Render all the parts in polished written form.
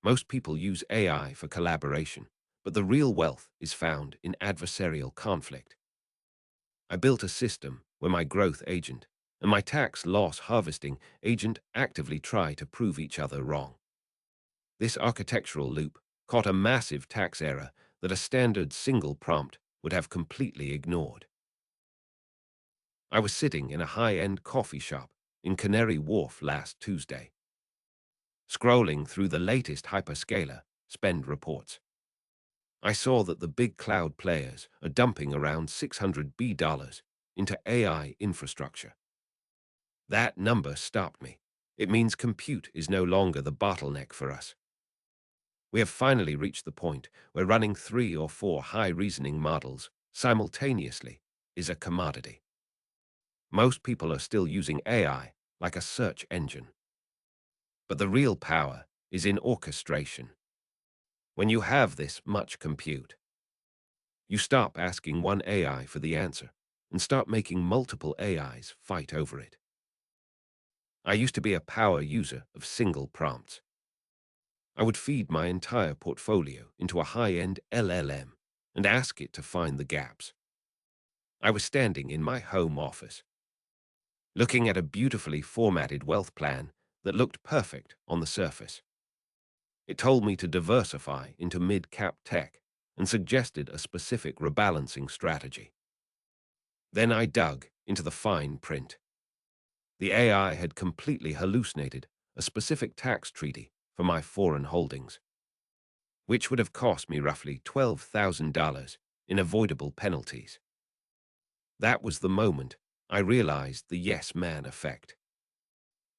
Most people use AI for collaboration, but the real wealth is found in adversarial conflict. I built a system where my growth agent and my tax loss harvesting agent actively try to prove each other wrong. This architectural loop caught a massive tax error that a standard single prompt would have completely ignored. I was sitting in a high-end coffee shop in Canary Wharf last Tuesday, scrolling through the latest hyperscaler spend reports. I saw that the big cloud players are dumping around $600 billion into AI infrastructure. That number stopped me. It means compute is no longer the bottleneck for us. We have finally reached the point where running 3 or 4 high-reasoning models simultaneously is a commodity. Most people are still using AI like a search engine. But the real power is in orchestration. When you have this much compute, you stop asking one AI for the answer and start making multiple AIs fight over it. I used to be a power user of single prompts. I would feed my entire portfolio into a high-end LLM and ask it to find the gaps. I was standing in my home office, looking at a beautifully formatted wealth plan that looked perfect on the surface. It told me to diversify into mid-cap tech and suggested a specific rebalancing strategy. Then I dug into the fine print. The AI had completely hallucinated a specific tax treaty for my foreign holdings, which would have cost me roughly $12,000 in avoidable penalties. That was the moment I realized the yes man effect.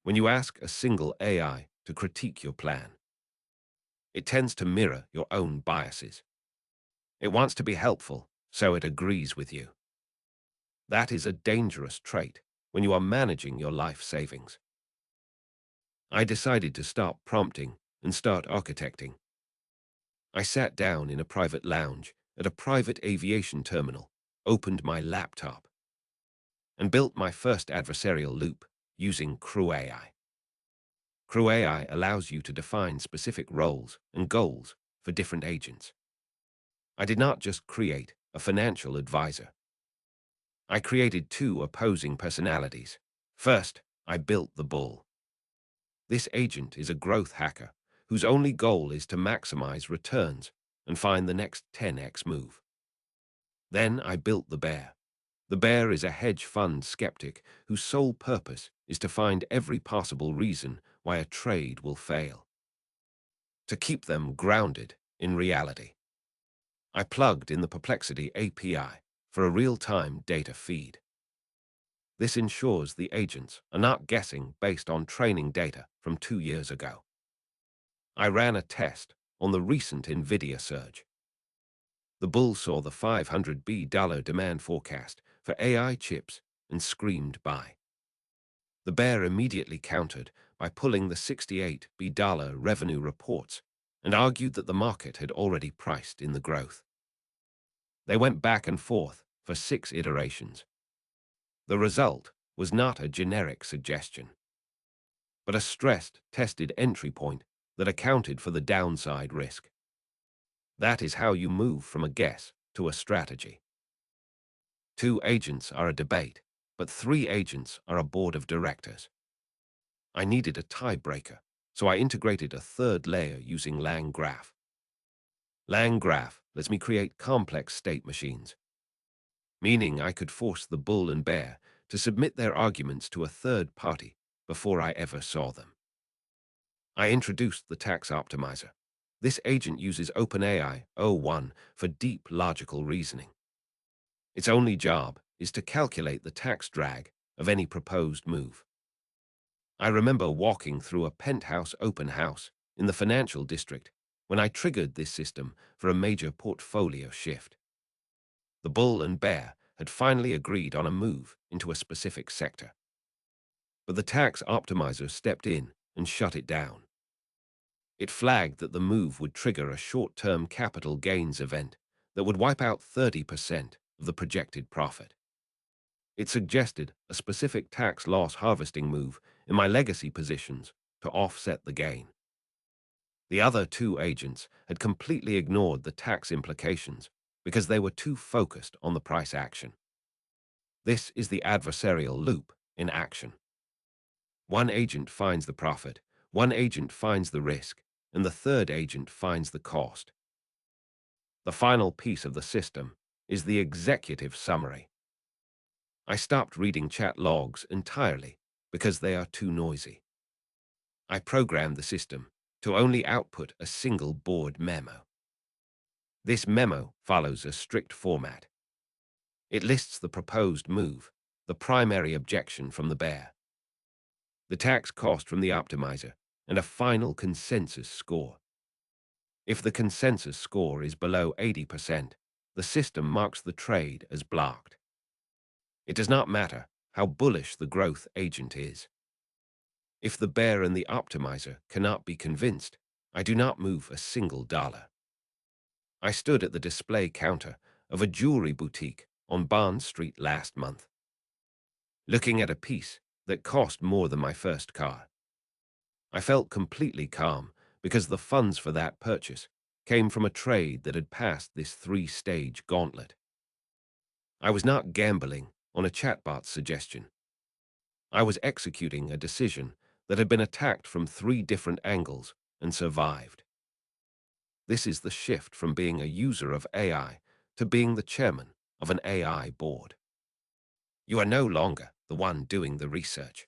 When you ask a single AI to critique your plan, it tends to mirror your own biases. It wants to be helpful, so it agrees with you. That is a dangerous trait when you are managing your life savings. I decided to stop prompting and start architecting. I sat down in a private lounge at a private aviation terminal, opened my laptop, and built my first adversarial loop using Crew AI. Crew AI allows you to define specific roles and goals for different agents. I did not just create a financial advisor. I created two opposing personalities. First, I built the bull. This agent is a growth hacker whose only goal is to maximize returns and find the next 10x move. Then I built the bear. The bear is a hedge fund skeptic whose sole purpose is to find every possible reason why a trade will fail, to keep them grounded in reality. I plugged in the Perplexity API for a real-time data feed. This ensures the agents are not guessing based on training data from 2 years ago. I ran a test on the recent NVIDIA surge. The bull saw the $500 billion demand forecast for AI chips and screamed buy. The bear immediately countered by pulling the $68 billion revenue reports and argued that the market had already priced in the growth. They went back and forth for 6 iterations. The result was not a generic suggestion, but a stressed, tested entry point that accounted for the downside risk. That is how you move from a guess to a strategy. 2 agents are a debate, but 3 agents are a board of directors. I needed a tiebreaker, so I integrated a third layer using LangGraph. LangGraph lets me create complex state machines, meaning I could force the bull and bear to submit their arguments to a third party before I ever saw them. I introduced the tax optimizer. This agent uses OpenAI o1 for deep logical reasoning. Its only job is to calculate the tax drag of any proposed move. I remember walking through a penthouse open house in the financial district when I triggered this system for a major portfolio shift. The bull and bear had finally agreed on a move into a specific sector, but the tax optimizer stepped in and shut it down. It flagged that the move would trigger a short-term capital gains event that would wipe out 30% of the projected profit. It suggested a specific tax loss harvesting move in my legacy positions to offset the gain. The other two agents had completely ignored the tax implications because they were too focused on the price action. This is the adversarial loop in action. One agent finds the profit, one agent finds the risk, and the third agent finds the cost. The final piece of the system is the executive summary. I stopped reading chat logs entirely because they are too noisy. I programmed the system to only output a single board memo. This memo follows a strict format. It lists the proposed move, the primary objection from the bear, the tax cost from the optimizer, and a final consensus score. If the consensus score is below 80%, the system marks the trade as blocked. It does not matter how bullish the growth agent is. If the bear and the optimizer cannot be convinced, I do not move a single dollar. I stood at the display counter of a jewelry boutique on Bond Street last month, looking at a piece that cost more than my first car. I felt completely calm because the funds for that purchase came from a trade that had passed this three-stage gauntlet. I was not gambling on a chatbot suggestion. I was executing a decision that had been attacked from three different angles and survived. This is the shift from being a user of AI to being the chairman of an AI board. You are no longer the one doing the research.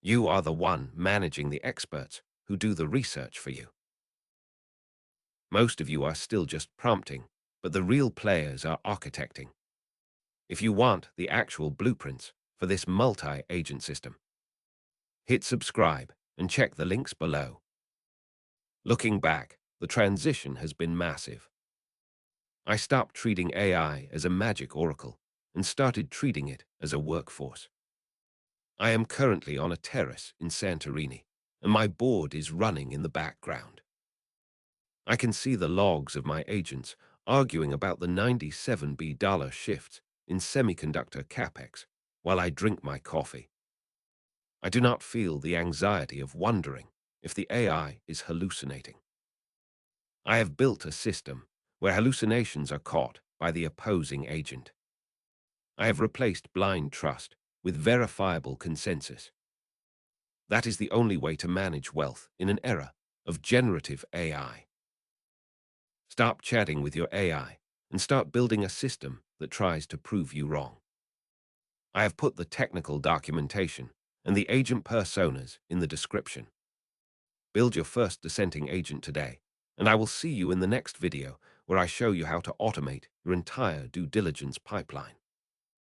You are the one managing the experts who do the research for you. Most of you are still just prompting, but the real players are architecting. If you want the actual blueprints for this multi-agent system, hit subscribe and check the links below. Looking back, the transition has been massive. I stopped treating AI as a magic oracle and started treating it as a workforce. I am currently on a terrace in Santorini, and my board is running in the background. I can see the logs of my agents arguing about the $97 shifts in semiconductor capex while I drink my coffee. I do not feel the anxiety of wondering if the AI is hallucinating. I have built a system where hallucinations are caught by the opposing agent. I have replaced blind trust with verifiable consensus. That is the only way to manage wealth in an era of generative AI. Stop chatting with your AI and start building a system that tries to prove you wrong. I have put the technical documentation and the agent personas in the description. Build your first dissenting agent today, and I will see you in the next video where I show you how to automate your entire due diligence pipeline.